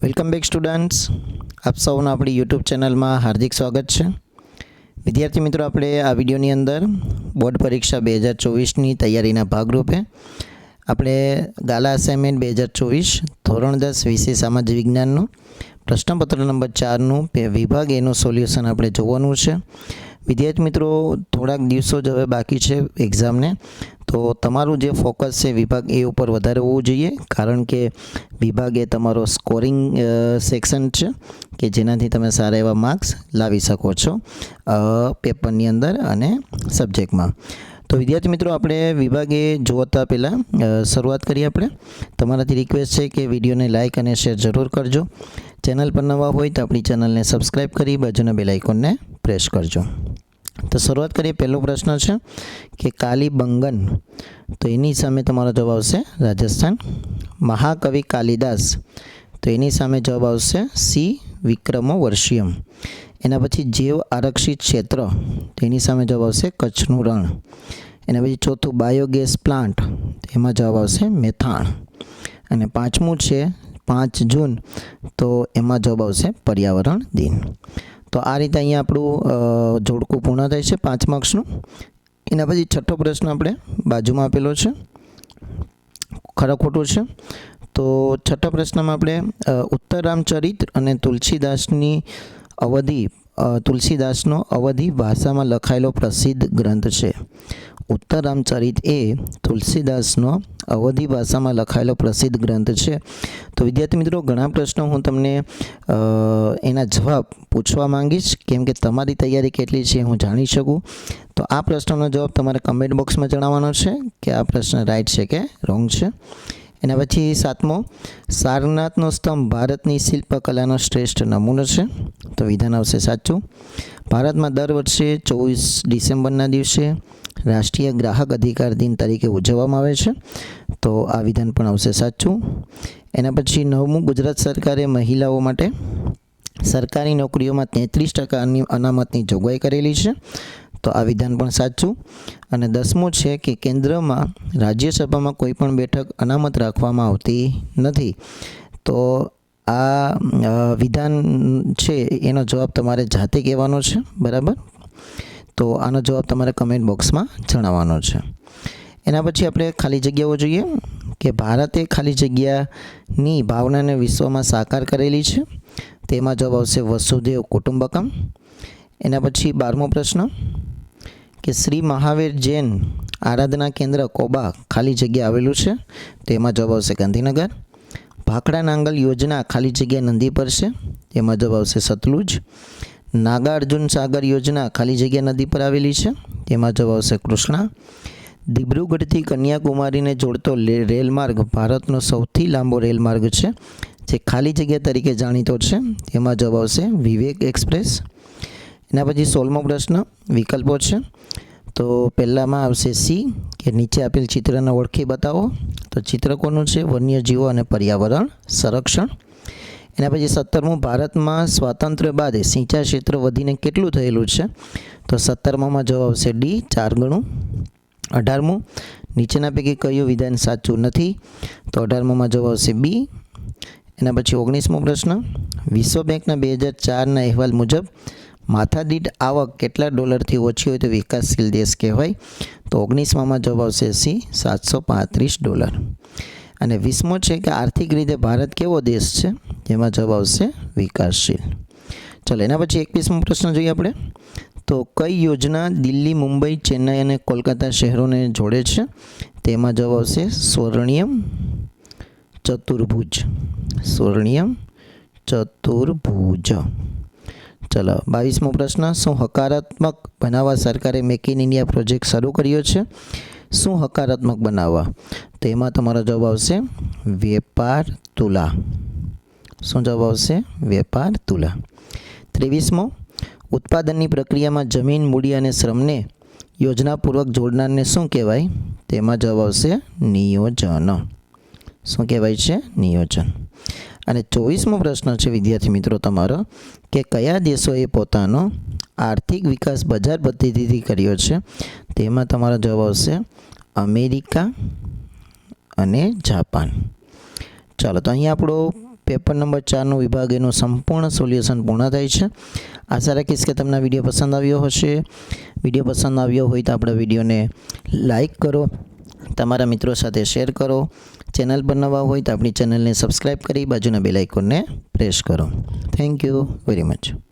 Welcome back students, આપ સૌનું આપણી યુટ્યુબ ચેનલમાં હાર્દિક સ્વાગત છે. વિદ્યાર્થી મિત્રો, આપણે આ વિડીયોની અંદર બોર્ડ પરીક્ષા 2024ની તૈયારીના ભાગરૂપે આપણે ગાલા અસાઇનમેન્ટ 2024 ધોરણ 10 વિષય સામાજિક વિજ્ઞાનનું પ્રશ્નપત્ર નંબર 4નું વિભાગ એનું સોલ્યુશન આપણે જોવાનું છે. વિદ્યાર્થી મિત્રો, થોડાક દિવસો જ હવે બાકી છે એક્ઝામને, તો તમારું જે ફોકસ છે વિભાગ એ ઉપર વધારે હોવું જોઈએ, કારણ કે વિભાગ એ તમારો સ્કોરિંગ સેક્શન છે કે જેનાથી તમે સારા એવા માર્ક્સ લાવી શકો છો પેપરની અંદર અને સબ્જેક્ટમાં. તો વિદ્યાર્થી મિત્રો, આપણે વિભાગે જોતા પહેલાં શરૂઆત કરીએ. આપણે તમારાથી રિક્વેસ્ટ છે કે વિડીયોને લાઇક અને શેર જરૂર કરજો. ચેનલ પર નવા હોય તો આપણી ચેનલને સબસ્ક્રાઈબ કરી બાજુના બેલ આઇકોનને પ્રેસ કરજો. તો શરૂઆત કરીએ. પહેલો પ્રશ્ન છે કે કાલીબંગન, તો એની સામે તમારો જવાબ આવશે રાજસ્થાન. મહાકવિ કાલિદાસ, તો એની સામે જવાબ આવશે સી વિક્રમોર્વશિયમ. એના પછી જૈવ આરક્ષિત ક્ષેત્ર, તો એની સામે જવાબ આવશે કચ્છનું રણ. એના પછી ચોથું બાયોગેસ પ્લાન્ટ, એમાં જવાબ આવશે મેથાણ. અને પાંચમું છે 5 જૂન, તો એમાં જવાબ આવશે પર્યાવરણ દિન. તો આ રીતે અહીંયા આપણું જોડકું પૂર્ણ થાય છે 5 માર્ક્સનું. એના પછી છઠ્ઠો પ્રશ્ન આપણે બાજુમાં આપેલો છે, ખરા ખોટું છે. તો છઠ્ઠા પ્રશ્નમાં આપણે ઉત્તરરામચરિત અને તુલસીદાસનો અવધી ભાષામાં લખાયેલો પ્રસિદ્ધ ગ્રંથ છે. ઉત્તરરામચરિત એ તુલસીદાસનો અવધી ભાષામાં લખાયેલો પ્રસિદ્ધ ગ્રંથ છે. તો વિદ્યાર્થી મિત્રો, ઘણા પ્રશ્નો હું તમને એના જવાબ પૂછવા માંગીશ, કેમ કે તમારી તૈયારી કેટલી છે હું જાણી શકું. તો આ પ્રશ્નનો જવાબ તમારે કમેન્ટ બોક્સમાં જણાવવાનો છે કે આ પ્રશ્ન રાઈટ છે કે રોંગ છે. એના પછી 7મો, સારનાથનો સ્તંભ ભારતની શિલ્પકલાનો શ્રેષ્ઠ નમૂનો છે. તો વિધાન આવશે સાચું. ભારતમાં દર વર્ષે 24 ડિસેમ્બરના દિવસે રાષ્ટ્રીય ગ્રાહક અધિકાર દિન તરીકે ઉજવવામાં આવે છે. તો આ વિધાન પણ આવશે સાચું. એના પછી 9મું, ગુજરાત સરકારે મહિલાઓ માટે સરકારી નોકરીઓમાં 33% અનામતની જોગવાઈ કરેલી છે. તો આ વિધાન પણ સાચું. અને 10મું છે કે કેન્દ્રમાં રાજ્યસભામાં કોઈ પણ બેઠક અનામત રાખવામાં આવતી નથી. તો આ વિધાન છે એનો જવાબ તમારે જાતે કહેવાનો છે, બરાબર. તો આનો જવાબ તમારે કમેન્ટ બોક્સમાં જણાવવાનો છે. એના પછી આપણે ખાલી જગ્યાઓ જોઈએ કે ભારતે ખાલી જગ્યાની ભાવનાને વિશ્વમાં સાકાર કરેલી છે. તેમાં જવાબ આવશે વસુધૈવ કુટુંબકમ. એના પછી 12મો પ્રશ્ન કે શ્રી મહાવીર જૈન આરાધના કેન્દ્ર કોબા ખાલી જગ્યા આવેલું છે. તેમાં જવાબ આવશે ગાંધીનગર. ભાખડા નાંગલ યોજના ખાલી જગ્યા નદી પર છે. તેમાં જવાબ આવશે સતલુજ. નાગાર્જુન સાગર યોજના ખાલી જગ્યા નદી પર આવેલી છે. તેમાં જવાબ આવશે કૃષ્ણા. દિબ્રુગઢથી કન્યાકુમારીને જોડતો રેલમાર્ગ ભારતનો સૌથી લાંબો રેલમાર્ગ છે, જે ખાલી જગ્યા તરીકે જાણીતો છે. તેમાં જવાબ આવશે વિવેક એક્સપ્રેસ. એના પછી 16મો પ્રશ્ન વિકલ્પો છે. તો પહેલામાં આવશે સી કે નીચે આપેલ ચિત્રને ઓળખી બતાવો. તો ચિત્ર કોનું છે? વન્યજીવો અને પર્યાવરણ સંરક્ષણ. એના પછી 17મું, ભારતમાં સ્વાતંત્ર્ય બાદ સિંચાઈ ક્ષેત્ર વધીને કેટલું થયેલું છે? તો 17માં જવાબ આવશે ડી, 4 ગણું. 18મું, નીચેના પૈકી કયું વિધાન સાચું નથી? તો 18માં જવાબ આવશે બી. એના પછી 19મો પ્રશ્ન, વિશ્વ બેંકના 2004ના અહેવાલ મુજબ માથાદીઠ આવક કેટલા ડોલરથી ઓછી હોય તો વિકાસશીલ દેશ કહેવાય? તો 19માં જવાબ આવશે સી, $735. અને 20મો છે કે આર્થિક રીતે ભારત કેવો દેશ છે? જેમાં જવાબ આવશે વિકાસશીલ. ચલો, એના પછી 21મો પ્રશ્ન જોઈએ આપણે. તો કઈ યોજના દિલ્હી, મુંબઈ, ચેન્નઈ અને કોલકાતા શહેરોને જોડે છે? તેમાં જવાબ આવશે સ્વર્ણિમ ચતુર્ભુજ. સ્વર્ણિમ ચતુર્ભુજ. ચલો, 22મો પ્રશ્ન, શું હકારાત્મક બનાવવા સરકારે મેક ઇન ઇન્ડિયા પ્રોજેક્ટ શરૂ કર્યો છે? શું હકારાત્મક બનાવવા? તો એમાં તમારો જવાબ આવશે વેપાર તુલા. શું જવાબ આવશે? વેપાર તુલા. 23મો, ઉત્પાદનની પ્રક્રિયામાં જમીન, મૂડી અને શ્રમને યોજનાપૂર્વક જોડનારને શું કહેવાય? તેમાં જવાબ આવશે નિયોજન. શું કહેવાય છે? નિયોજન. અને 24મો પ્રશ્ન છે વિદ્યાર્થી મિત્રો તમારો કે કયા દેશોએ પોતાનો આર્થિક વિકાસ બજાર પદ્ધતિથી કર્યો છે? તેમાં તમારો જવાબ આવશે અમેરિકા અને જાપાન. ચાલો, તો અહીંયા આપણો પેપર નંબર 4નો વિભાગ એનું સંપૂર્ણ સોલ્યુશન પૂર્ણ થાય છે. આશા રાખીશ કે તમને વિડીયો પસંદ આવ્યો હશે. વિડીયો પસંદ આવ્યો હોય તો આપણા વિડીયોને લાઈક કરો, તમારા મિત્રો સાથે શેર કરો. ચેનલ પર નવા હોય તો આપણી ચેનલને સબસ્ક્રાઈબ કરી બાજુના બેલ આઇકોનને પ્રેસ કરો. Thank you very much.